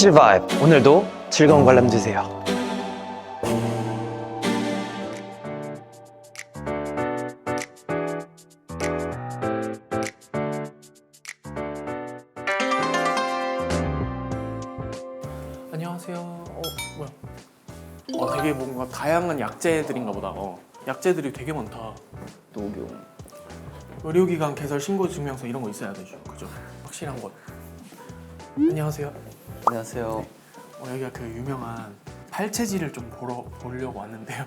치질 바이브, 오늘도 즐거운 관람 되세요. 안녕하세요. 뭐야? 되게 뭔가 다양한 약재들인가 보다. 약재들이 되게 많다. 녹용. 의료기관 개설 신고 증명서 이런 거 있어야 되죠. 그죠? 확실한 것. 안녕하세요. 안녕하세요. 여기가 그 유명한 팔체질을 좀 보려고 왔는데요.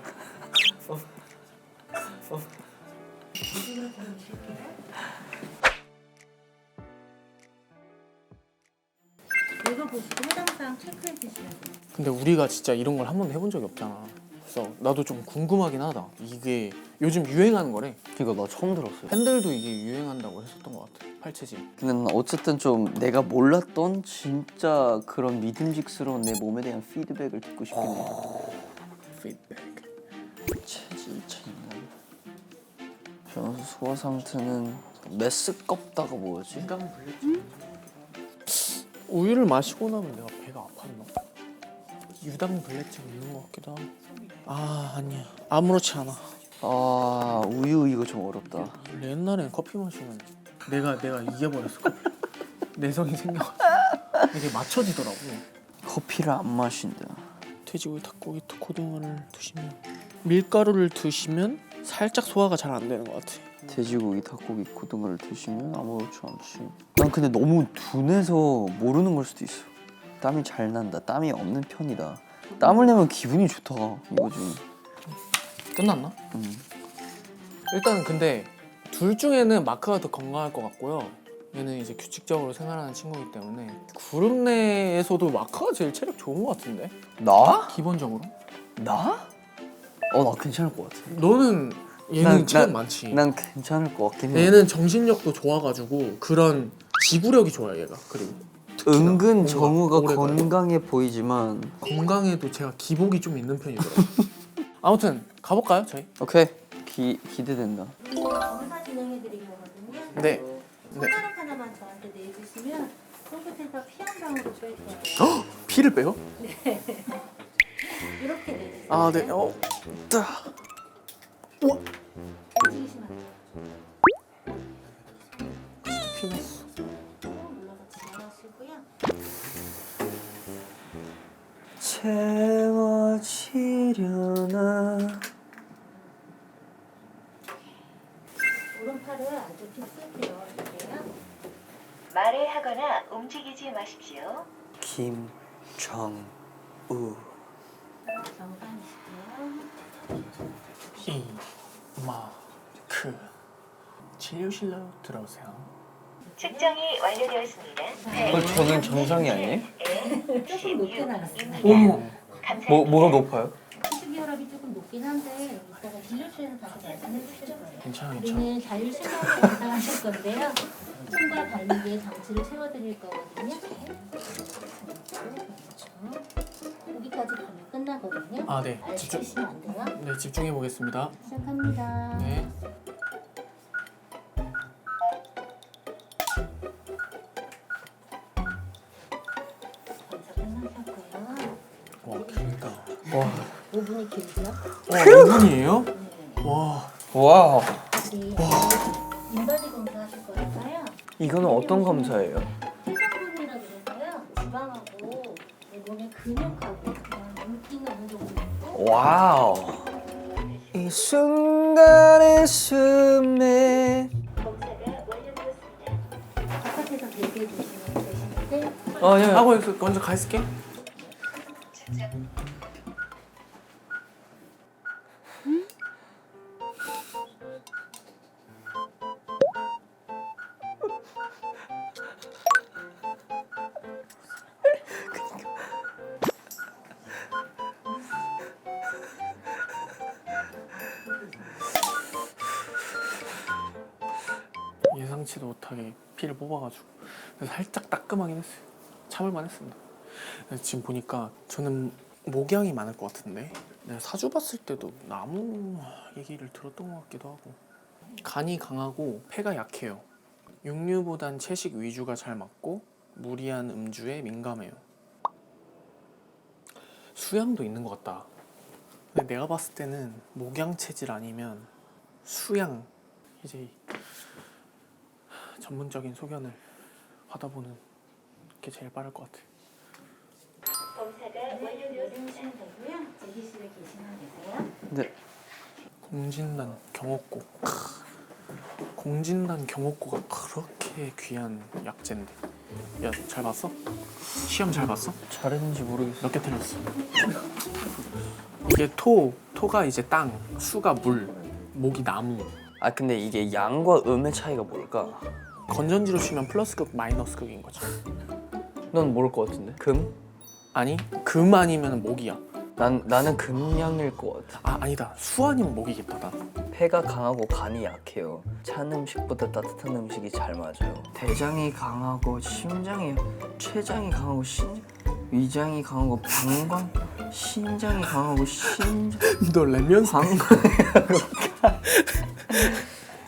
이거 보시고 해당 사항 체크해 주시면 돼요. 근데 우리가 진짜 이런 걸 한 번도 해본 적이 없잖아. 그래서 나도 좀 궁금하긴 하다. 이게 요즘 유행하는 거래. 이거 나 처음 들었어요. 팬들도 이게 유행한다고 했었던 것 같아. 팔체질. 근데 난 어쨌든 좀 내가 몰랐던 진짜 그런 믿음직스러운 내 몸에 대한 피드백을 듣고 싶긴 해. 피드백. 체질 장난. 변수 소화 상태는 메스껍다가 뭐지? 인강 불렸지. 우유를 마시고 나면 내가 배가 아팠나? 유당 불내증 있는 것 같기도 하고. 아니야. 아무렇지 않아. 우유 이거 좀 어렵다. 원래 옛날엔 커피 마시면 내가 이겨버렸어. 커피. 내성이 생겨가지고 이게 맞춰지더라고. 커피를 안 마신다. 돼지고기, 닭고기, 고등어를 드시면 밀가루를 드시면 살짝 소화가 잘 안 되는 것 같아. 돼지고기, 닭고기, 고등어를 드시면 아무렇지 않지. 난 근데 너무 둔해서 모르는 걸 수도 있어. 땀이 잘 난다. 땀이 없는 편이다. 땀을 내면 기분이 좋다. 이거지. 끝났나? 일단은 근데 둘 중에는 마크가 더 건강할 것 같고요. 얘는 이제 규칙적으로 생활하는 친구이기 때문에 그룹 내에서도 마크가 제일 체력 좋은 것 같은데? 나? 기본적으로? 나? 나 괜찮을 것 같아. 너는 얘는 체력 많지. 난 괜찮을 것 같긴 해. 얘는 정신력도 좋아가지고 그런 지구력이 좋아요 얘가. 그리고 은근 뭔가 정우가 오래 가요. 건강해 보이지만 건강에도 제가 기복이 좀 있는 편이더라고요. 아무튼 가볼까요 저희? 오케이. 기대된다. 검사 진행해 드릴 거거든요. 네. 손가락 하나만 저한테 내주시면 손끝에서 피 한 방울을 뺄 거예요. 피를 빼요? 이렇게 내주세요. 아 네. 딱. 우와. 움직이시면 안 돼요. 피 났어. 눌러서 진행하시고요. 채워지려나. 오른팔을 아주 깊숙이 넣어주세요. 말을 하거나 움직이지 마십시오. 김정우. 정상이시고요. 이마크 진료실로 들어오세요. 측정이 완료되었습니다. 저는 정상이 아니에요? 조금 높게 나갔어요. 어머. 감사합니다. 뭐가 높아요? 수축 혈압이 조금 높긴 한데 이따가 진료실에서 다시 말씀해 주실 거예요. 괜찮아. 우리는 자율신경을 담당하실 건데요. 손과 발목에 장치를 세워드릴 거거든요. 그렇죠. 여기까지 가면 끝나거든요. 아 네. 집중. 알려주시면 안 돼요. 네 집중해 보겠습니다. 시작합니다. 네. 검사 끝나셨고요. 와 길다. 5분이 길죠? 5분이에요? 네. 와. 와우. 우리 인바디 검사하실 거니까요. 이거는 어떤 검사예요? 혈당분이라 그래서요. 지방하고 내 몸의 근육하고 그냥 물기는 어느 정도 있고 와우. 이 순간의 숨에. 검사가 완료되었습니다. 바깥에서 대기해 주시면 되시는데 예. 하고 먼저 가 있을게. 예상치도 못하게 피를 뽑아가지고 그래서 살짝 따끔하긴 했어요. 참을만 했습니다. 지금 보니까 저는 목양이 많을 것 같은데 내가 사주 봤을 때도 나무 얘기를 들었던 것 같기도 하고 간이 강하고 폐가 약해요. 육류보단 채식 위주가 잘 맞고 무리한 음주에 민감해요. 수양도 있는 것 같다. 근데 내가 봤을 때는 목양 체질 아니면 수양, 이제 전문적인 소견을 받아보는 게 제일 빠를 것 같아. 검사가 완료되었습니다. 되고요. 대기실에 계시면 되세요. 네. 공진단 경옥고. 공진단 경옥고가 그렇게 귀한 약재인데. 야, 잘 봤어? 시험 잘 봤어? 잘했는지 모르겠어. 몇 개 틀렸어? 이게 토가 이제 땅, 수가 물, 목이 나무. 아 근데 이게 양과 음의 차이가 뭘까? 건전지로 치면 플러스극, 마이너스극인 거지. 넌 모를 것 같은데? 금? 아니, 금 아니면 목이야. 나는 금양일 것 같아. 아니다. 수 아니면 목이겠다. 나. 폐가 강하고 간이 약해요. 찬 음식보다 따뜻한 음식이 잘 맞아요. 대장이 강하고 심장이, 췌장이 강하고 위장이 강하고 방광, 신장이 강하고 너 랩 방광.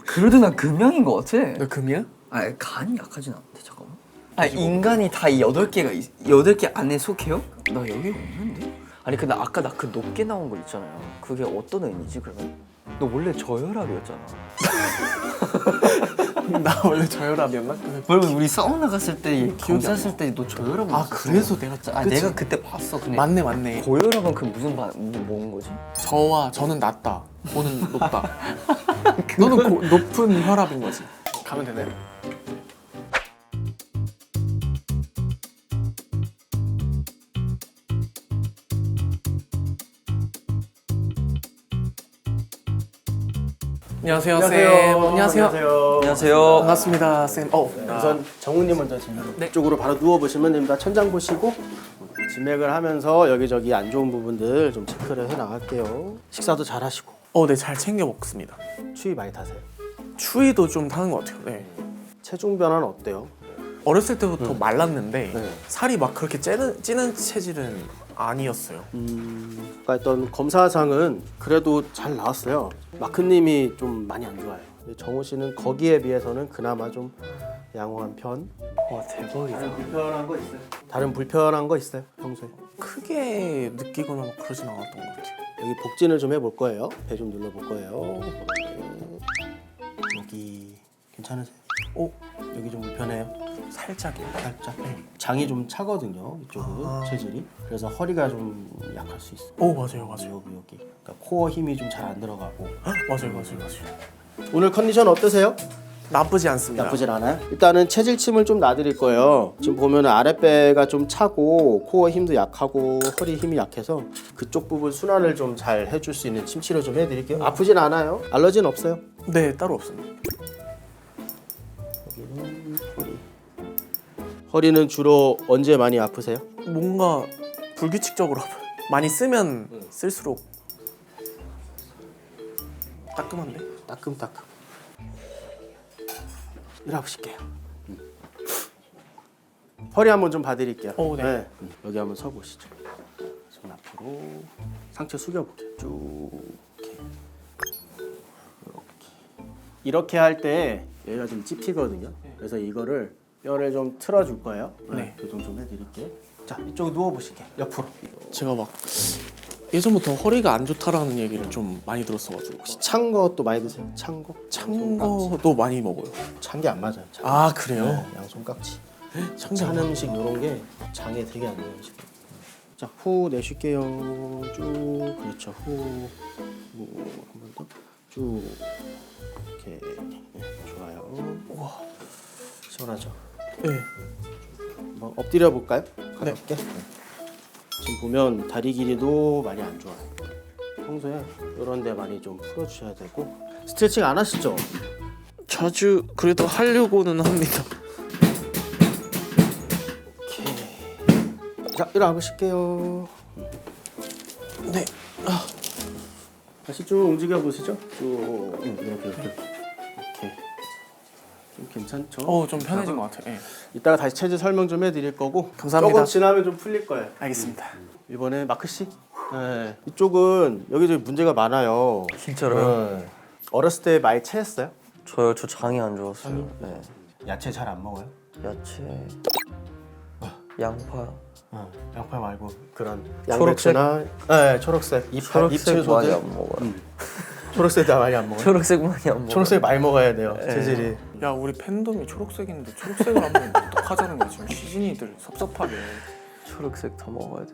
그래도 난 금양인 것 같아. 너 금이야? 아 간이 약하진 않은데 잠깐만. 아 인간이 다 8개 안에 속해요? 나 여기 없는데? 아니 근데 아까 나 그 높게 나온 거 있잖아요. 그게 어떤 의미지 그러면? 너 원래 저혈압이었잖아. 나 원래 저혈압이었나? 여러분 우리 사우나 갔을 때 기억이 안 검사했을 때 너 저혈압 아, 그래서 내가 내가 그때 봤어. 근데 맞네. 고혈압은 그 무슨 뭔 거지? 저는 낮다. 오는 높다. 너는 높은 혈압인 거지. 가면 되나요? 안녕하세요, 쌤. 안녕하세요. 안녕하세요. 반갑습니다, 쌤. 우선 정우님 먼저 진행을 네. 이쪽으로 바로 누워 보시면 됩니다. 천장 보시고 진맥을 하면서 여기저기 안 좋은 부분들 좀 체크를 해 나갈게요. 식사도 잘 하시고 네, 잘 챙겨 먹습니다. 추위 많이 타세요. 추위도 좀 타는 것 같아요. 네. 체중 변화는 어때요? 어렸을 때부터 말랐는데 네. 살이 막 그렇게 찌는 체질은 아니었어요. 아까 했던 검사상은 그래도 잘 나왔어요. 마크님이 좀 많이 안 좋아요. 근데 정우 씨는 거기에 비해서는 그나마 좀 양호한 편. 와 대박이다. 불편한 거 있어요? 다른 불편한 거 있어요? 평소에? 크게 느끼거나 막 그러진 않았던 것 같아요. 여기 복진을 좀 해볼 거예요. 배 좀 눌러볼 거예요. 여기 괜찮으세요? 여기 좀 불편해요? 살짝이요. 살짝. 장이 좀 차거든요. 이쪽은 체질이. 그래서 허리가 좀 약할 수 있어요. 맞아요. 여기. 그러니까 코어 힘이 좀 잘 안 들어가고. 맞아요. 오늘 컨디션 어떠세요? 나쁘지 않습니다. 나쁘진 않아요? 일단은 체질침을 좀 놔드릴 거예요. 지금 보면은 아랫배가 좀 차고 코어 힘도 약하고 허리 힘이 약해서 그쪽 부분 순환을 좀 잘 해줄 수 있는 침치료 좀 해드릴게요. 아프진 않아요? 알러지는 없어요? 네, 따로 없습니다. 여기는 허리. 허리는 주로 언제 많이 아프세요? 뭔가 불규칙적으로 아파요. 많이 쓰면 쓸수록 따끔한데? 따끔따끔. 일어보실게요. 허리 한번 좀 봐드릴게요. 네. 여기 한번 서보시죠. 손 앞으로 상체 숙여볼게요. 쭉 이렇게 할 때 얘가 좀 찝히거든요. 그래서 이거를 뼈를 좀 틀어줄 거예요. 네. 교정 좀 해드릴게요. 자, 이쪽 누워보실게요. 옆으로. 제가 막 예전부터 허리가 안 좋다라는 얘기를 좀 많이 들었어가지고 찬 것도 많이 드세요. 찬 거? 찬 거도 많이 먹어요. 찬 게 안 맞아요. 찬 아, 그래요? 양손 깍지. 찬 찬 음식 이런 게 장에 되게 안 좋은 음식이에요. 자, 후 내쉴게요. 쭉. 그렇죠. 후. 한 번 더. 쭉. 이렇게. 네, 좋아요. 우와. 시원하죠? 네. 한번 엎드려 볼까요? 가볍게. 네. 지금 보면 다리 길이도 많이 안 좋아요. 평소에 이런 데 많이 좀 풀어주셔야 되고. 스트레칭 안 하시죠? 자주 그래도 하려고는 합니다. 오케이. 자, 일어나 보실게요. 네. 다시 쭉 움직여 보시죠. 쭉 이렇게. 오케이. 좀 괜찮죠? 좀 편해진 것 같아요. 네. 이따가 다시 체질 설명 좀 해드릴 거고. 감사합니다. 조금 지나면 좀 풀릴 거예요. 알겠습니다. 이번에 마크 씨. 네. 이쪽은 여기저기 문제가 많아요. 진짜로요? 네. 어렸을 때 많이 체했어요? 저 장이 안 좋았어요. 네. 야채 잘 안 먹어요? 야채, 양파, 양파 말고 그런 초록색? 양배추나 네, 초록색 초록색 많이 안 먹어요. 초록색 다 많이 안 먹어요. 초록색 많이 안 먹어요. 초록색 많이 먹어야 돼요. 체질이. 야 우리 팬덤이 초록색인데 초록색을 한번 어떡하자는 거야 지금 시즌이들 섭섭하게. 초록색 더 먹어야 돼.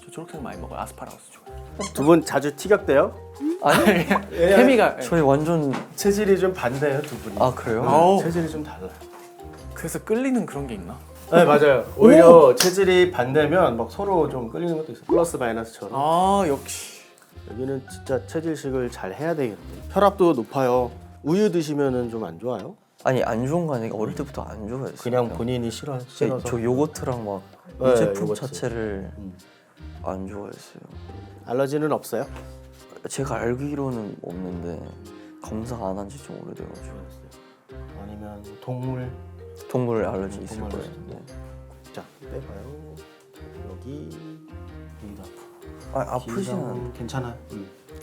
저 초록색 많이 먹어요. 아스파라거스 좋아해요. 두 분 자주 티격대요? 아니 케미가 저희 완전 체질이 좀 반대예요, 두 분이. 아 그래요? 아우. 체질이 좀 달라요. 그래서 끌리는 그런 게 있나? 네, 맞아요. 오히려 체질이 반대면 막 서로 좀 끌리는 것도 있어요. 플러스 마이너스처럼. 아 역시. 여기는 진짜 체질식을 잘 해야 되겠네. 혈압도 높아요. 우유 드시면은 좀 안 좋아요? 아니 안 좋은 거 아니라 어릴 때부터 안 좋아했어요. 그냥 본인이 싫어서. 저 요거트랑 막 네, 이 제품 요거트. 자체를 안 좋아했어요. 알러지는 없어요? 제가 알기로는 없는데 검사 안 한 지 좀 오래돼가지고 아니면 동물? 동물 알러지 있을 동물 거예요. 알러지. 네. 자, 빼봐요. 여기도 아프고. 아 아프진 않. 괜찮아요.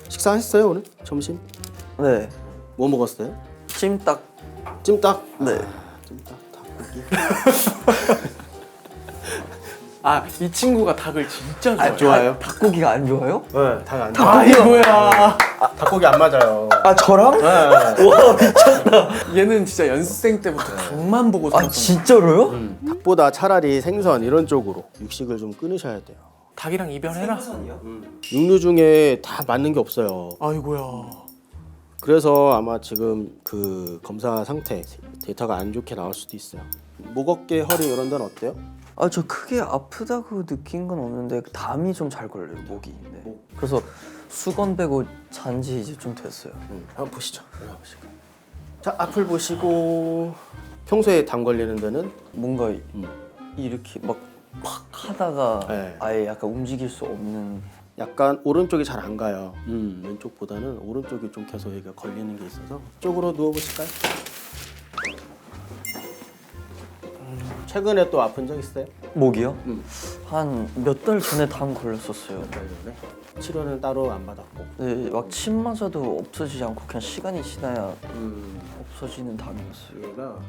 식사하셨어요 오늘? 점심? 네. 뭐 먹었어요? 찜닭. 찜닭? 네. 찜닭, 닭고기. 아 이 친구가 닭을 진짜 좋아해요. 좋아요? 닭고기가 안 좋아요? 네, 닭 안 아 좋아해요. 이거야. 닭고기 안 맞아요. 아 저랑? 네. 얘는 진짜 연습생 때부터 닭만 보고 아 살았던. 진짜로요? 닭보다 차라리 생선 이런 쪽으로 육식을 좀 끊으셔야 돼요. 닭이랑 이별해라. 육류 중에 다 맞는 게 없어요. 아이고야. 그래서 아마 지금 그 검사 상태 데이터가 안 좋게 나올 수도 있어요. 목, 어깨, 허리 이런 데는 어때요? 아 저 크게 아프다고 느낀 건 없는데 담이 좀 잘 걸려요 목이. 네. 그래서 수건 빼고 잔지 이제 좀 됐어요. 한번 보시죠. 올라가 보실까요? 자, 앞을 보시고 평소에 담 걸리는 데는 뭔가 이렇게 막 하다가 네. 아예 약간 움직일 수 없는. 약간 오른쪽이 잘 안 가요. 왼쪽보다는 오른쪽이 좀 계속 여기가 걸리는 게 있어서 이쪽으로 누워 보실까요? 최근에 또 아픈 적 있어요? 목이요? 한 몇 달 전에 담 걸렸었어요. 전에? 치료는 따로 안 받았고. 네, 막 침 맞아도 없어지지 않고 그냥 시간이 지나야 없어지는 담이었어요. 얘가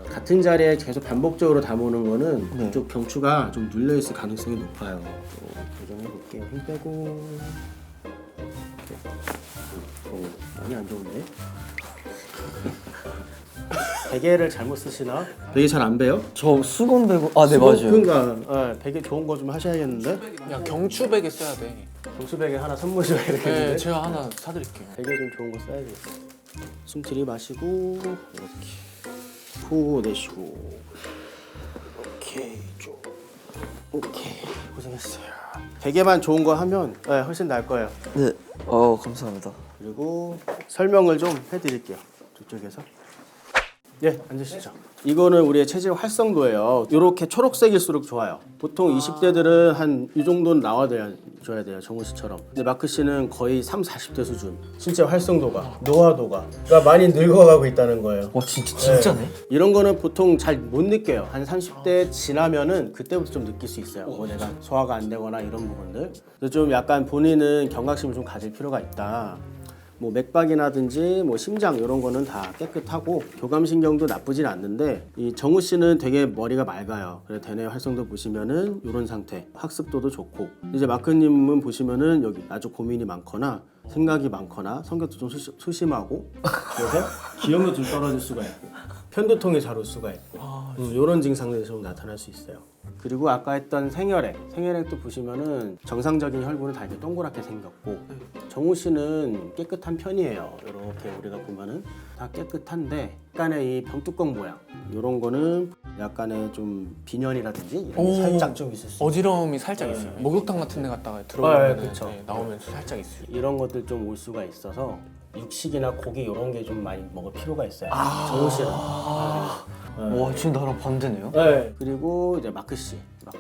같은 자리에 계속 반복적으로 담으는 거는 네. 그쪽 경추가 좀 눌려 있을 가능성이 높아요. 교정해 볼게요. 힘 빼고. 이렇게. 많이 안 좋은데? 베개를 잘못 쓰시나? 베개 잘 안 베요? 저 수건 베고 네 맞아요. 그러니까 베개 좋은 거 좀 하셔야겠는데? 야 경추베개 써야 돼. 경수 베개 하나 선물 줘야 네 되겠는데? 제가 하나 사드릴게요. 베개 좀 좋은 거 써야 되겠어. 숨 들이마시고 이렇게 후 내쉬고 오케이 쭉 오케이 고생했어요. 베개만 좋은 거 하면 훨씬 나을 거예요. 네. 감사합니다. 그리고 설명을 좀 해드릴게요. 저쪽에서. 예, 앉으시죠. 이거는 우리의 체질 활성도예요. 이렇게 초록색일수록 좋아요. 보통 20대들은 한 이 정도는 나와줘야 돼요. 정우 씨처럼. 근데 마크 씨는 거의 30, 40대 수준. 진짜 활성도가, 노화도가 그러니까 많이 늙어가고 있다는 거예요. 와 진짜네. 이런 거는 보통 잘 못 느껴요. 한 30대 지나면은 그때부터 좀 느낄 수 있어요. 뭐 내가 소화가 안 되거나 이런 부분들. 그래서 좀 약간 본인은 경각심을 좀 가질 필요가 있다. 뭐 맥박이라든지 뭐 심장 이런 거는 다 깨끗하고 교감신경도 나쁘진 않는데 이 정우 씨는 되게 머리가 맑아요. 그래서 대뇌 활성도 보시면은 이런 상태, 학습도도 좋고 이제 마크님은 보시면은 여기 아주 고민이 많거나 생각이 많거나 성격도 좀 소심하고 그래서 기억도 좀 떨어질 수가 있고 편두통이 잘 올 수가 있고 이런 증상들이 좀 나타날 수 있어요. 그리고 아까 했던 생혈액도 보시면은 정상적인 혈구는 다 이렇게 동그랗게 생겼고 정우 씨는 깨끗한 편이에요. 이렇게 우리가 보면은 다 깨끗한데 약간의 이 병뚜껑 모양 이런 거는 약간의 좀 빈혈이라든지 이런 게 살짝 좀 있을 수 있어요. 어지러움이 살짝 있어요. 목욕탕 같은 데 갔다가 들어오면 그쵸. 나오면서 살짝 있어요. 이런 것들 좀 올 수가 있어서 육식이나 고기 이런 게 좀 많이 먹을 필요가 있어요. 정우 씨는. 와 지금 나랑 반대네요. 네. 그리고 이제 마크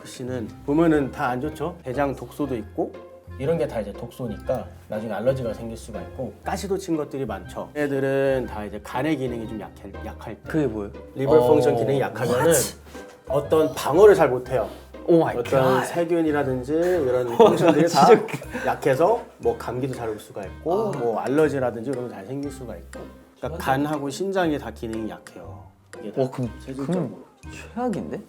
씨는 보면은 다 안 좋죠. 대장 독소도 있고 이런 게 다 이제 독소니까 나중에 알러지가 생길 수가 있고 가시도 친 것들이 많죠. 애들은 다 이제 간의 기능이 좀 약할 때 그게 뭐예요? 리버 펑션 기능이 약하면은 어떤 방어를 잘 못해요. 오 마이 어떤 갓. 세균이라든지 이런 펑션들이 다 약해서 뭐 감기도 잘 올 수가 있고 뭐 알러지라든지 이런 거 잘 생길 수가 있고 그러니까 간하고 신장이 다 기능이 약해요. 이게 다 그럼 체질적으로. 최악인데?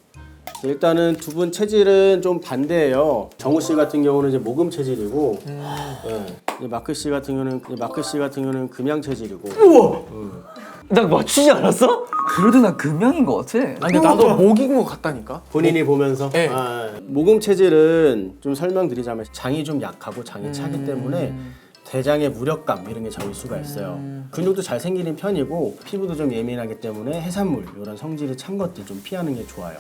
일단은 두 분 체질은 좀 반대예요. 정우 씨 같은 경우는 이제 모금 체질이고, 이제 마크 씨 같은 경우는 금양 체질이고. 나 맞추지 않았어? 그래도 나 금양인 것 같아. 아니 근데 나도 목인 것 같다니까. 본인이 보면서 네. 모금 체질은 좀 설명드리자면 장이 좀 약하고 장이 차기 때문에 대장의 무력감 이런 게 적을 수가 있어요. 근육도 잘 생기는 편이고 피부도 좀 예민하기 때문에 해산물 이런 성질이 찬 것들 좀 피하는 게 좋아요.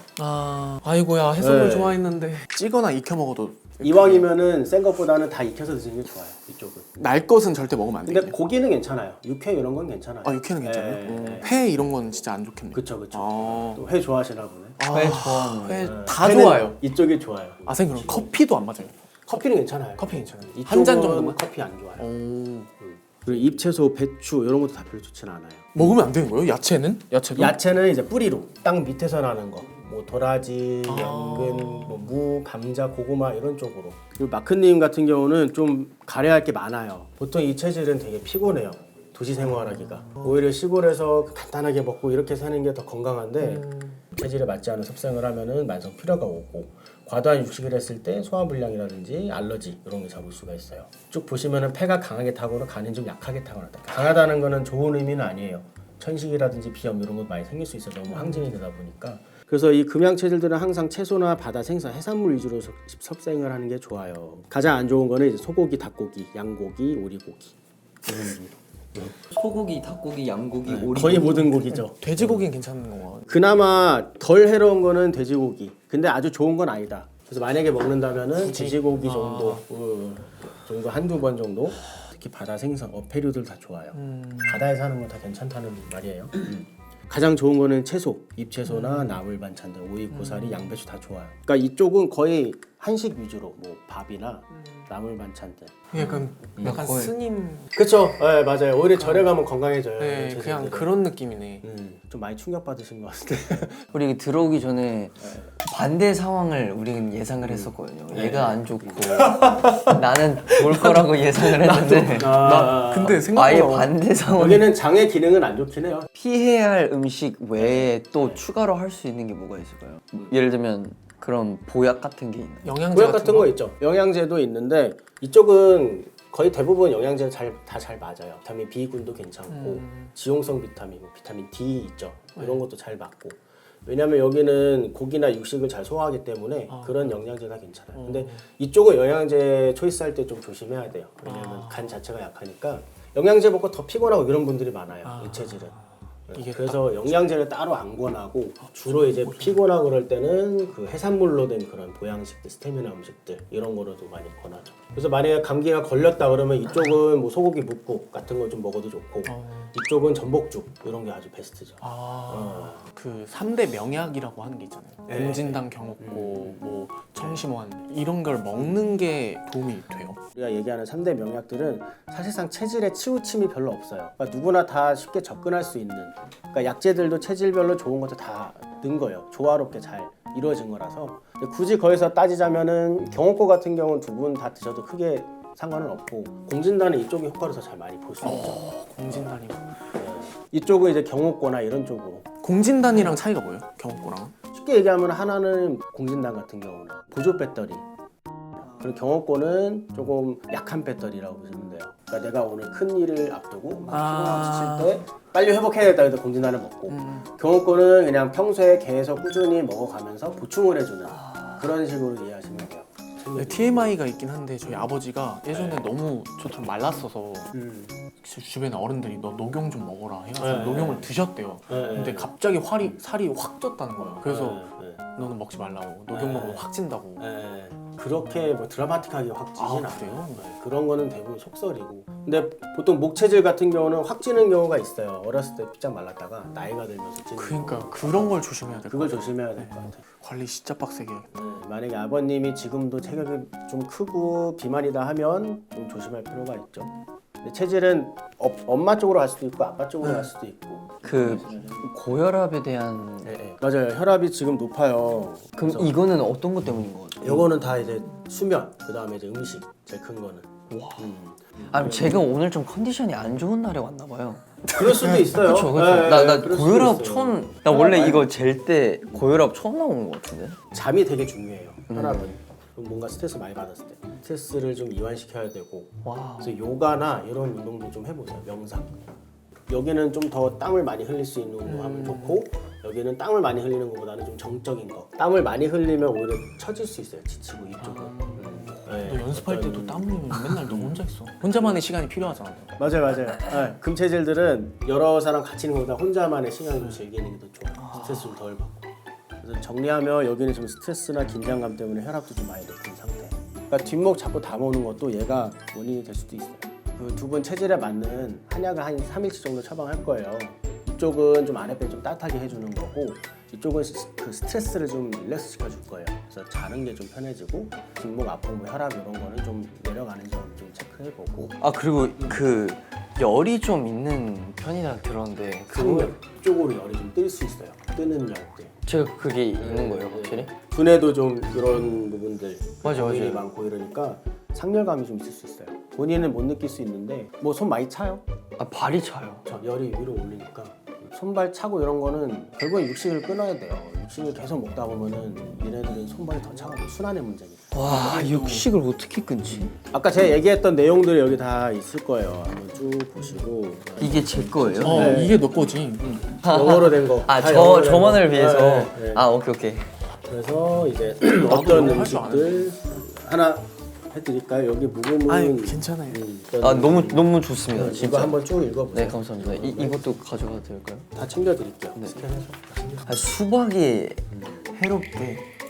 아이고야 해산물 네. 좋아했는데 찌거나 익혀 먹어도 이왕이면은 센 것보다는 다 익혀서 드시는 게 좋아요. 이쪽은. 날 것은 절대 먹으면 안 돼. 근데 고기는 괜찮아요. 육회 이런 건 괜찮아요. 육회는 괜찮아요? 네. 회 이런 건 진짜 안 좋겠네. 그쵸. 아. 또 회 좋아하시나 보네. 회 좋아하는 회 다 회는 좋아요. 이쪽이 좋아요. 선생님 그럼 커피도 안 맞아요? 커피는 괜찮아요. 커피 괜찮아요? 이쪽은 한 잔 정도만? 커피 안 좋아요. 오. 그리고 잎채소, 배추 이런 것도 다 별로 좋지는 않아요. 먹으면 안 되는 거예요? 야채는? 야채도? 야채는 이제 뿌리로 땅 밑에서 나는 거. 뭐 도라지, 연근, 뭐 무, 감자, 고구마 이런 쪽으로. 그리고 마크님 같은 경우는 좀 가려할 게 많아요. 보통 이 체질은 되게 피곤해요. 도시 생활하기가. 오히려 시골에서 간단하게 먹고 이렇게 사는 게 더 건강한데 체질에 맞지 않은 섭생을 하면은 만성 피로가 오고 과도한 육식을 했을 때 소화불량이라든지 알러지 이런 게 잡을 수가 있어요. 쭉 보시면은 폐가 강하게 타거나 간이 좀 약하게 타거나 강하다는 거는 좋은 의미는 아니에요. 천식이라든지 비염 이런 것 많이 생길 수 있어요. 너무 항진이 되다 보니까. 그래서 이 금양 체질들은 항상 채소나 바다 생선, 해산물 위주로 섭생을 하는 게 좋아요. 가장 안 좋은 거는 이제 소고기, 닭고기, 양고기, 오리고기 이런 거. 소고기, 닭고기, 양고기, 오리. 거의 모든 고기죠. 돼지고기는 괜찮은 건가? 그나마 덜 해로운 거는 돼지고기. 근데 아주 좋은 건 아니다. 그래서 만약에 먹는다면은 돼지고기 정도, 정도 한두 번 정도. 특히 바다 생선, 어패류들 다 좋아요. 바다에 사는 거 다 괜찮다는 말이에요. 가장 좋은 거는 채소, 잎채소나 나물 반찬들, 오이, 고사리, 양배추 다 좋아요. 그러니까 이쪽은 거의 한식 위주로 뭐 밥이나 나물 반찬들. 약간 거의- 스님. 그렇죠. 네, 맞아요. 오히려 절에 가면 건강해져요. 네, 채소들은. 그냥 그런 느낌이네. 좀 많이 충격 받으신 것 같은데. 우리 들어오기 전에 반대 상황을 우리는 예상을 했었거든요. 얘가 안 좋고 나는 좋을 거라고 예상을 했는데 근데 아예 생각보다 반대 상황. 여기는 장의 기능은 안 좋긴 해요. 피해야 할 음식 외에 또 추가로 할 수 있는 게 뭐가 있을까요? 예를 들면 그런 보약 같은 게 있나요? 영양제 보약 같은 거 있죠. 영양제도 있는데 이쪽은 거의 대부분 영양제 다 잘 맞아요. 비타민 B군도 괜찮고 지용성 비타민, 뭐 비타민 D 있죠. 이런 것도 잘 맞고. 왜냐면 여기는 고기나 육식을 잘 소화하기 때문에 그런 영양제가 괜찮아요. 근데 이쪽은 영양제 초이스할 때 좀 조심해야 돼요. 왜냐면 간 자체가 약하니까 영양제 먹고 더 피곤하고 이런 분들이 많아요. 이 체질은. 이게 그래서 영양제를 따로 안 권하고 주로 이제 피곤하고 그럴 때는 그 해산물로 된 그런 보양식들, 스테미나 음식들 이런 거로도 많이 권하죠. 그래서 만약에 감기가 걸렸다 그러면 이쪽은 뭐 소고기 묵국 같은 거 좀 먹어도 좋고 이쪽은 전복죽 이런 게 아주 베스트죠. 그 3대 명약이라고 하는 게 있잖아요. 네. 공진당, 경옥고, 뭐 청심환 이런 걸 먹는 게 도움이 돼요. 우리가 얘기하는 3대 명약들은 사실상 체질에 치우침이 별로 없어요. 그러니까 누구나 다 쉽게 접근할 수 있는. 그러니까 약재들도 체질별로 좋은 것도 다 넣은 거예요. 조화롭게 잘 이루어진 거라서. 굳이 거기서 따지자면은 경옥고 같은 경우는 두 분 다 드셔도 크게 상관은 없고 공진단은 이쪽의 효과를 더 잘 많이 볼 수 있죠. 공진단이고. 이쪽은 이제 경옥고나 이런 쪽으로. 공진단이랑 차이가 뭐예요? 경옥고랑? 쉽게 얘기하면 하나는 공진단 같은 경우는 보조 배터리, 그리고 경옥고는 조금 약한 배터리라고 보시면 돼요. 그러니까 내가 오늘 큰 일을 앞두고 막 피곤하고 지칠 때 빨리 회복해야겠다 해서 공진단을 먹고 경옥고는 그냥 평소에 계속 꾸준히 먹어가면서 보충을 해주는 그런 식으로 이해하시면 돼요. TMI가 있긴 한데 저희 아버지가 예전에 너무 저처럼 말랐어서 주변에 어른들이 너 녹용 좀 먹어라 해서 녹용을 드셨대요. 근데 갑자기 살이 확 쪘다는 거예요. 그래서 너는 먹지 말라고. 녹용 먹으면 확 찐다고. 그렇게 뭐 드라마틱하게 확 찌진 않아요. 그래요? 그런 거는 대부분 속설이고. 근데 보통 목체질 같은 경우는 확 찌는 경우가 있어요. 어렸을 때 피짝 말랐다가 나이가 들면서 찌는. 그러니까 그런 걸 조심해야 될 것 그걸 같아요. 조심해야 될 것 같아요. 관리 진짜 빡세게. 만약에 아버님이 지금도 체격이 좀 크고 비만이다 하면 좀 조심할 필요가 있죠. 근데 체질은 엄마 쪽으로 갈 수도 있고 아빠 쪽으로 갈 수도 있고. 그 고혈압에 대한 맞아요. 혈압이 지금 높아요. 그럼 이거는 어떤 것 때문인 것 같아요? 요거는 다 이제 수면, 그 다음에 이제 음식, 제일 큰 거는. 아니 제가 오늘 좀 컨디션이 안 좋은 날에 왔나 봐요. 그럴 수도 있어요. 그렇죠. 네, 나 그럴 수도 고혈압 있어요. 처음. 나 원래 이거 잴 때 고혈압 처음 나오는 것 같은데. 잠이 되게 중요해요. 혈압은 뭔가 스트레스 많이 받았을 때 스트레스를 좀 이완시켜야 되고 와. 그래서 요가나 이런 운동도 좀 해보세요. 명상. 여기는 좀 더 땀을 많이 흘릴 수 있는 운동 하면 좋고 여기는 땀을 많이 흘리는 것보다는 좀 정적인 거. 땀을 많이 흘리면 오히려 처질 수 있어요. 지치고 이쪽은. 네, 너 연습할 때도 땀 흘리면 맨날 너 혼자 있어. 혼자만의 시간이 필요하잖아. 맞아요. 네, 금체질들은 여러 사람 같이 있는 것보다 혼자만의 시간을 좀 즐기는 게 더 좋아요. 스트레스 좀 덜 받고. 그래서 정리하면 여기는 좀 스트레스나 긴장감 때문에 혈압도 좀 많이 높은 상태. 그러니까 뒷목 자꾸 담아오는 것도 얘가 원인이 될 수도 있어요. 그 두 분 체질에 맞는 한약을 한 3일치 정도 처방할 거예요. 이쪽은 좀 아랫배 좀 따뜻하게 해주는 거고 이쪽은 그 스트레스를 좀 릴렉스 시켜줄 거예요. 그래서 자는 게 좀 편해지고 뒷목 아픈 거, 혈압 이런 거는 좀 내려가는 점 좀 체크해보고 아 그리고 그 열이 좀 있는 편이라 들었는데 상열 쪽으로 열이 좀 뜰 수 있어요. 뜨는 열들. 제가 그게 있는 거예요 확실히? 두뇌도 좀 그런 부분들 맞아. 고민이 많고 이러니까 상열감이 좀 있을 수 있어요. 본인은 못 느낄 수 있는데 뭐 손 많이 차요? 아 발이 차요. 저 열이 위로 올리니까 손발 차고 이런 거는 결국엔 육식을 끊어야 돼요. 육식을 계속 먹다 보면은 얘네들은 손발이 더 차가고 순환의 문제입니다. 와 육식을 어떻게 끊지? 아까 제가 얘기했던 내용들이 여기 다 있을 거예요. 한번 쭉 보시고 이게 제 거예요? 네. 이게 너 거지. 영어로 된 거. 아 다 영어로 된 저만을 거. 위해서. 네, 네. 아 오케이. 그래서 이제 나도 어떤 영어 할줄 음식들 하나 해드릴까요? 여기 묵음은 아니 괜찮아요. 아 너무 좋습니다. 이거 진짜. 한번 쭉 읽어보세요. 네 감사합니다. 이것도 가져가도 될까요? 다 챙겨드릴게요. 네. 스캔해서. 아 수박이 해롭게.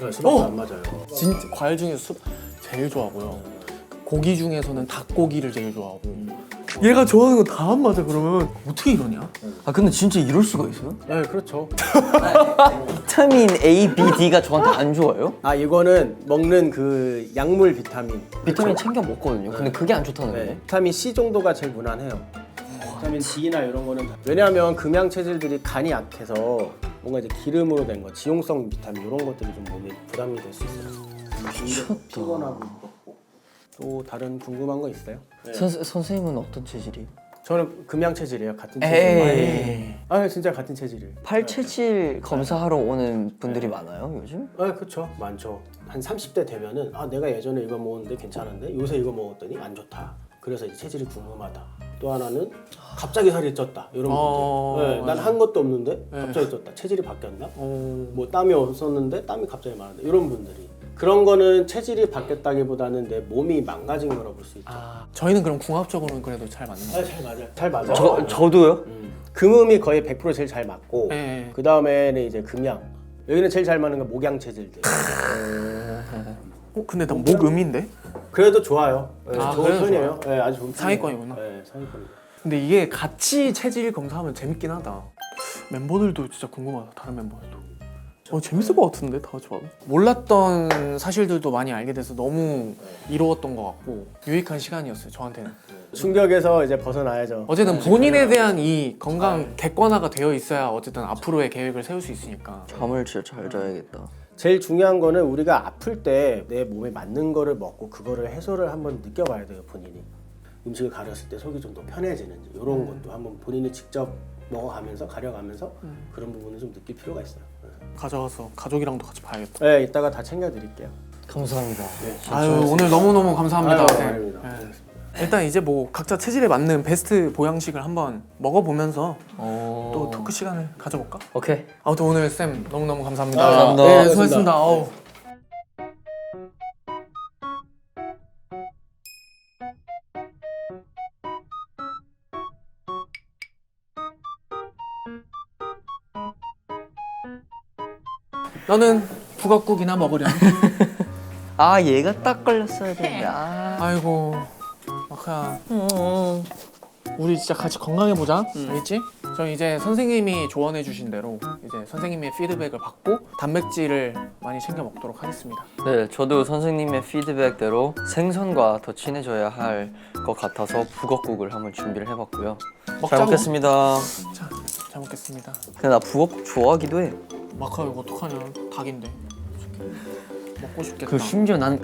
네, 수박도 안 맞아요. 진짜 과일 중에서 숲 제일 좋아하고요. 고기 중에서는 닭고기를 제일 좋아하고. 얘가 좋아하는 거 다 안 맞아 그러면 어떻게 이러냐? 아 근데 진짜 이럴 수가 있어요? 네, 그렇죠. 비타민 A, B, D가 저한테 안 좋아요? 아 이거는 먹는 그 약물 비타민. 비타민 챙겨 먹거든요. 근데 그게 안 좋다는 네, 거예요? 비타민 C 정도가 제일 무난해요. 비타민 D나 이런 거는 왜냐하면 금양 체질들이 간이 약해서 뭔가 이제 기름으로 된 거, 지용성 비타민 이런 것들이 좀 몸에 부담이 될 수 있어요. 피곤하고 무겁고. 또 다른 궁금한 거 있어요? 선생님은 어떤 체질이에요? 저는 금양 체질이에요. 같은 에이. 체질. 아 진짜 같은 체질이에요. 팔체질 검사하러 오는 분들이 많아요 요즘? 아 그렇죠. 많죠. 한 30대 되면은 아 내가 예전에 이거 먹었는데 괜찮은데 요새 이거 먹었더니 안 좋다. 그래서 이제 체질이 궁금하다. 또 하나는 갑자기 살이 쪘다. 이런 분들. 네, 난 한 것도 없는데 갑자기 쪘다. 체질이 바뀌었나? 뭐 땀이 없었는데 땀이 갑자기 많은데 이런 분들이. 그런 거는 체질이 바뀌었다기보다는 내 몸이 망가진 거라고 볼 수 있죠. 저희는 그럼 궁합적으로는 그래도 잘 맞는 거예요. 잘 맞아요. 잘 맞아요. 저도요? 금음이 거의 100% 제일 잘 맞고 네. 그 다음에는 이제 금양. 여기는 제일 잘 맞는 건 목양 체질들. 근데 난 목음인데? 그래도 좋아요. 네, 아, 좋은 그래도 편이에요. 네, 아주 좋은 편이에요. 상위권이구나. 네, 상위권. 근데 이게 같이 체질 검사하면 재밌긴 하다. 멤버들도 진짜 궁금하다. 다른 멤버들도. 재밌을 것 같은데 다 좋아도. 몰랐던 사실들도 많이 알게 돼서 너무 이로웠던 것 같고 유익한 시간이었어요 저한테는. 충격에서 이제 벗어나야죠. 어쨌든 본인에 대한 이 건강 객관화가 되어 있어야 어쨌든 앞으로의 계획을 세울 수 있으니까. 잠을 진짜 잘 자야겠다. 제일 중요한 거는 우리가 아플 때 내 몸에 맞는 거를 먹고 그거를 해소를 한번 느껴봐야 돼요 본인이. 음식을 가렸을 때 속이 좀 더 편해지는지 이런 것도 한번 본인이 직접 먹어가면서 가려가면서 그런 부분을 좀 느낄 필요가 있어요. 가져가서 가족이랑도 같이 봐야겠다. 네, 이따가 다 챙겨드릴게요. 감사합니다. 아유 오늘 너무너무 감사합니다. 아유, 네. 아닙니다. 네. 일단 이제 뭐 각자 체질에 맞는 베스트 보양식을 한번 먹어보면서 또 토크 시간을 가져볼까? 오케이. 아무튼 오늘 쌤 너무너무 감사합니다. 감사합니다. 네, 수고했습니다. 어우. 너는 북엇국이나 먹으렴. 아 얘가 딱 걸렸어야 되는데. 아이고 마크야 우리 진짜 같이 건강해보자. 알겠지? 저는 이제 선생님이 조언해 주신 대로 이제 선생님의 피드백을 받고 단백질을 많이 챙겨 먹도록 하겠습니다. 네, 저도 선생님의 피드백대로 생선과 더 친해져야 할 것 같아서 북엇국을 한번 준비를 해봤고요. 잘 먹자고. 먹겠습니다. 자, 잘 먹겠습니다. 근데 나 북엇국 좋아하기도 해. 마크야 이거 어떡하냐. 닭인데 먹고 싶겠다. 그 심지어 난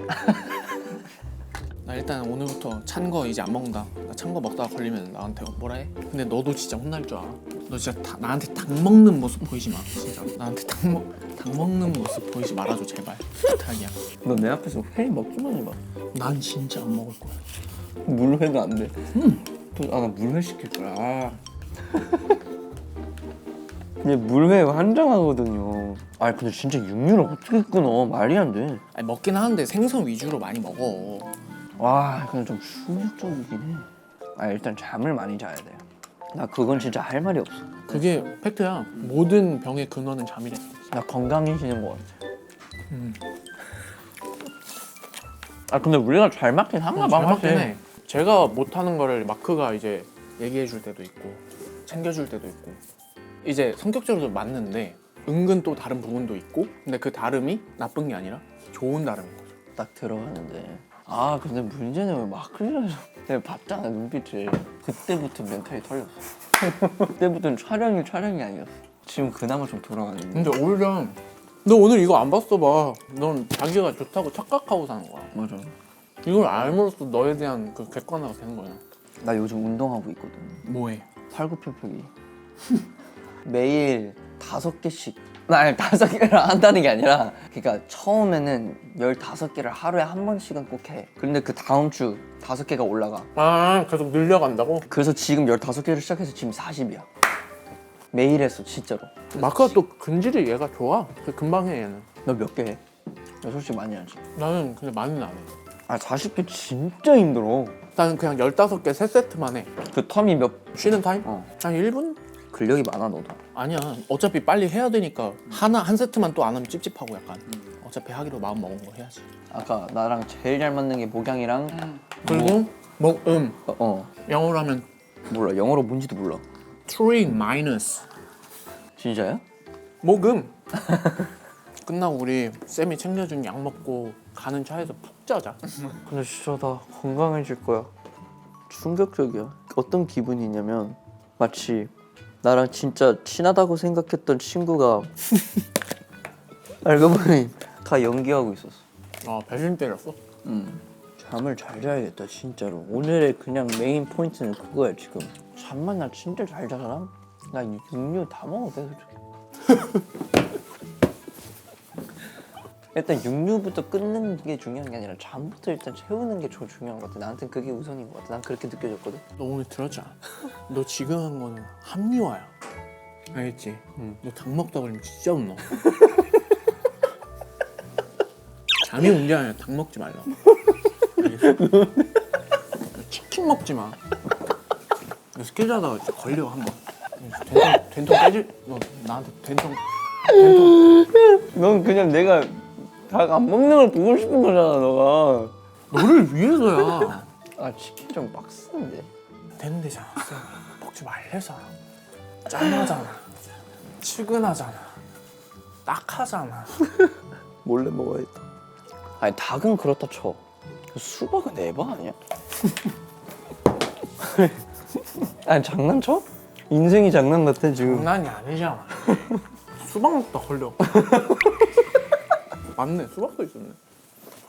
나 일단 오늘부터 찬 거 이제 안 먹는다. 나 찬 거 먹다가 걸리면 나한테 뭐라 해? 근데 너도 진짜 혼날 줄 알아. 너 진짜 나한테 닭 먹는 모습 보이지 마. 진짜 나한테 닭 먹는 모습 보이지 말아줘 제발. 부탁이야. 너 내 앞에서 회 먹기만 해봐. 난 진짜 안 먹을 거야. 물회도 안 돼. 나 물회 시킬 거야. 아. 근데 물회 환장하거든요. 아니 근데 진짜 육류를 어떻게 끊어? 말이 안 돼. 아니, 먹긴 하는데 생선 위주로 많이 먹어. 와 근데 좀 충격적이긴 해. 아 일단 잠을 많이 자야 돼요. 나 그건 진짜 할 말이 없어. 그게 팩트야. 모든 병의 근원은 잠이래. 나 건강해지는 것 같아. 아 근데 우리가 잘 맞긴 한가 봐. 잘 맞긴 사실. 해. 제가 못하는 거를 마크가 이제 얘기해 줄 때도 있고 챙겨줄 때도 있고 이제 성격적으로 맞는데 은근 또 다른 부분도 있고 근데 그 다름이 나쁜 게 아니라 좋은 다름인 거죠. 딱 들어가는데 아 근데 문제는 왜 마크리라서 내가 봤잖아 눈빛을. 그때부터 멘탈이 털렸어. 그때부터는 촬영이 아니었어. 지금 그나마 좀 돌아가는데. 근데 오히려 너 오늘 이거 안 봤어 봐. 넌 자기가 좋다고 착각하고 사는 거야. 맞아. 이걸 알므로써 너에 대한 그 객관화가 되는 거야. 나 요즘 운동하고 있거든. 뭐해? 팔굽혀펴기. 매일 5개씩. 아니 5개를 한다는 게 아니라 그러니까 처음에는 15개를 하루에 한 번씩은 꼭 해. 근데 그 다음 주 5개가 올라가. 아 계속 늘려간다고? 그래서 지금 15개를 시작해서 지금 40이야. 매일 했어 진짜로. 마크가 또 근질이 얘가 좋아. 금방 해 얘는. 너 몇 개 해? 너 솔직히 많이 하지? 나는 근데 많이는 안 해. 아 40개 진짜 힘들어. 나는 그냥 15개 3세트만 해. 그 텀이 몇 쉬는 타임? 어. 한 1분? 근력이 많아 너도. 아니야. 어차피 빨리 해야 되니까 한 세트만 또 안 하면 찝찝하고 약간. 어차피 하기로 마음 먹은 거 해야지. 아까 나랑 제일 잘 맞는 게 목양이랑 그리고 영어로 하면 몰라 영어로 뭔지도 몰라. 트리 마이너스 진짜야? 목음. 끝나고 우리 쌤이 챙겨준 약 먹고 가는 차에서 푹 자자. 근데 진짜 나 건강해질 거야. 충격적이야. 어떤 기분이냐면 마치 나랑 진짜 친하다고 생각했던 친구가 알고 보니 다 연기하고 있었어. 아 배신 때렸어? 잠을 잘 자야겠다 진짜로. 오늘의 그냥 메인 포인트는 그거야 지금. 잠만 나 진짜 잘 자잖아. 나 육류 다 먹어도 돼 솔직히. 일단 육류부터 끊는 게 중요한 게 아니라 잠부터 일단 채우는 게 더 중요한 것 같아. 나한텐 그게 우선인 것 같아. 난 그렇게 느껴졌거든. 너 오늘 들었지 않아? 너 지금 한 거는 합리화야. 알겠지? 너 닭 먹다 걸리면 진짜 혼나. 잠이 문제 아니라 닭 먹지 말라. 알겠어? 치킨 먹지 마. 스케줄 하다가 진짜 걸려 한 번. 된통 깨질. 너 나한테 된통. 넌 그냥 내가 닭 안 먹는 걸 보고 싶은 거잖아 너가. 너를 위해서야. 아 치킨 좀 빡센데. 되는 데잖아. 먹지 말래잖아. 짠하잖아. 측은하잖아. 딱하잖아. 몰래 먹어야겠다. 아니 닭은 그렇다 쳐. 수박은 에바 아니야? 아니 장난쳐? 인생이 장난 같아 지금. 장난이 아니잖아. 수박 먹다 걸려. 맞네. 수박도 있었네.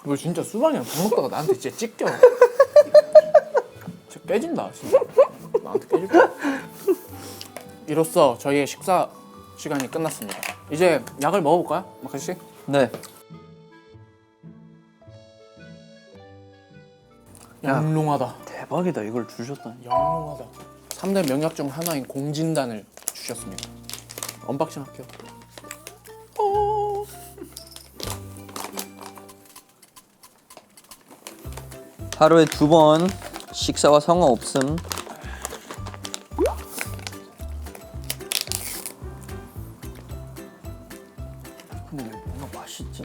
너 진짜 수박이랑 밥 먹다가 나한테 진짜 찢겨. 진짜 깨진다 진짜. 나한테 깨질 거야. 이로써 저희의 식사 시간이 끝났습니다. 이제 약을 먹어볼까요? 마크 씨? 네. 영롱하다. 대박이다 이걸 주셨다니. 영롱하다. 3대 명약 중 하나인 공진단을 주셨습니다. 언박싱 할게요. 하루에 2번 식사와 성화 없음. 근데 왜 뭔가 맛있지?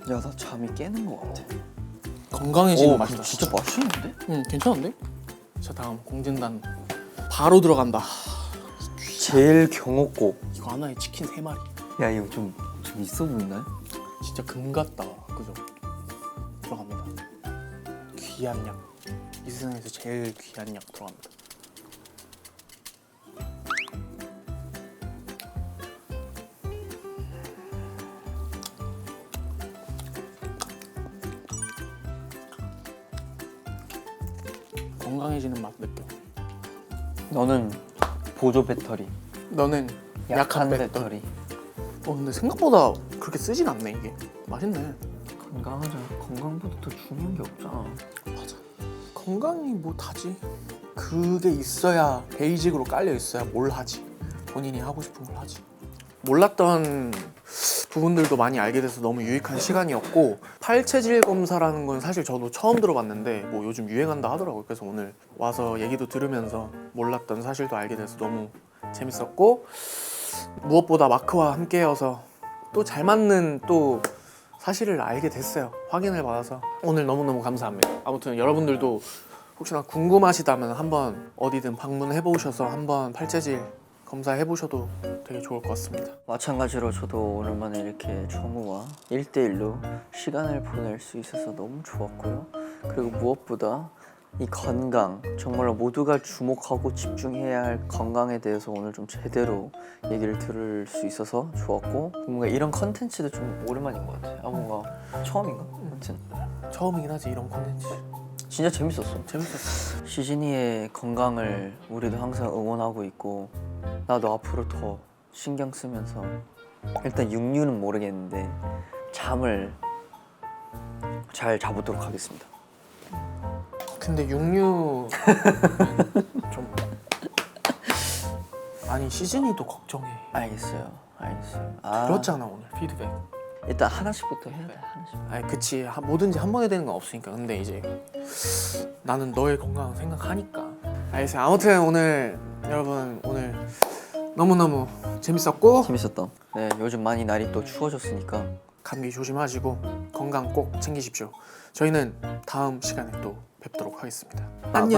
야 나 잠이 깨는 것 같아. 건강해지는 맛이다. 진짜 맛있는데? 응, 괜찮은데? 자, 다음 공진단 바로 들어간다. 제일 경옥고. 이거 하나에 치킨 3마리. 야 이거 좀 있어 보이나요? 진짜 금 같다. 그죠? 들어갑니다. 귀한 약. 이 세상에서 제일 귀한 약 들어갑니다. 건강해지는 맛 느껴. 너는 보조 배터리, 너는 약한 배터리. 근데 생각보다 그렇게 쓰진 않네 이게. 맛있네. 건강하자. 건강보다 더 중요한 게 없잖아. 맞아. 건강이 뭐 다지. 그게 있어야 베이직으로 깔려 있어야 뭘 하지. 본인이 하고 싶은 걸 하지. 몰랐던 부분들도 많이 알게 돼서 너무 유익한 시간이었고, 팔체질 검사라는 건 사실 저도 처음 들어봤는데 뭐 요즘 유행한다 하더라고요. 그래서 오늘 와서 얘기도 들으면서 몰랐던 사실도 알게 돼서 너무 재밌었고, 무엇보다 마크와 함께여서 또 잘 맞는 또 사실을 알게 됐어요. 확인을 받아서 오늘 너무너무 감사합니다. 아무튼 여러분들도 혹시나 궁금하시다면 한번 어디든 방문해 보셔서 한번 팔체질 검사해 보셔도 되게 좋을 것 같습니다. 마찬가지로 저도 오랜만에 이렇게 정우와 1대1로 시간을 보낼 수 있어서 너무 좋았고요. 그리고 무엇보다 이 건강, 정말로 모두가 주목하고 집중해야 할 건강에 대해서 오늘 좀 제대로 얘기를 들을 수 있어서 좋았고, 뭔가 이런 컨텐츠도 좀 오랜만인 것 같아요. 뭔가 처음인가? 아무튼 처음이긴 하지 이런 콘텐츠. 진짜 재밌었어. 재밌었어. 시진이의 건강을 우리도 항상 응원하고 있고, 나도 앞으로 더 신경 쓰면서 일단 육류는 모르겠는데 잠을 잘 자보도록 하겠습니다. 근데 육류 좀 아니 시즌이도 걱정해. 알겠어요. 그렇잖아 오늘 피드백. 일단 하나씩부터 해야 돼. 하나씩. 아니 그치 뭐든지 한 번에 되는 건 없으니까. 근데 이제 나는 너의 건강을 생각하니까. 알겠어요. 아무튼 오늘 여러분 오늘 너무너무 재밌었고 재밌었다. 네, 요즘 많이 날이 또 추워졌으니까 감기 조심하시고 건강 꼭 챙기십시오. 저희는 다음 시간에 또 뵙도록 하겠습니다. 빠이빠이. 안녕.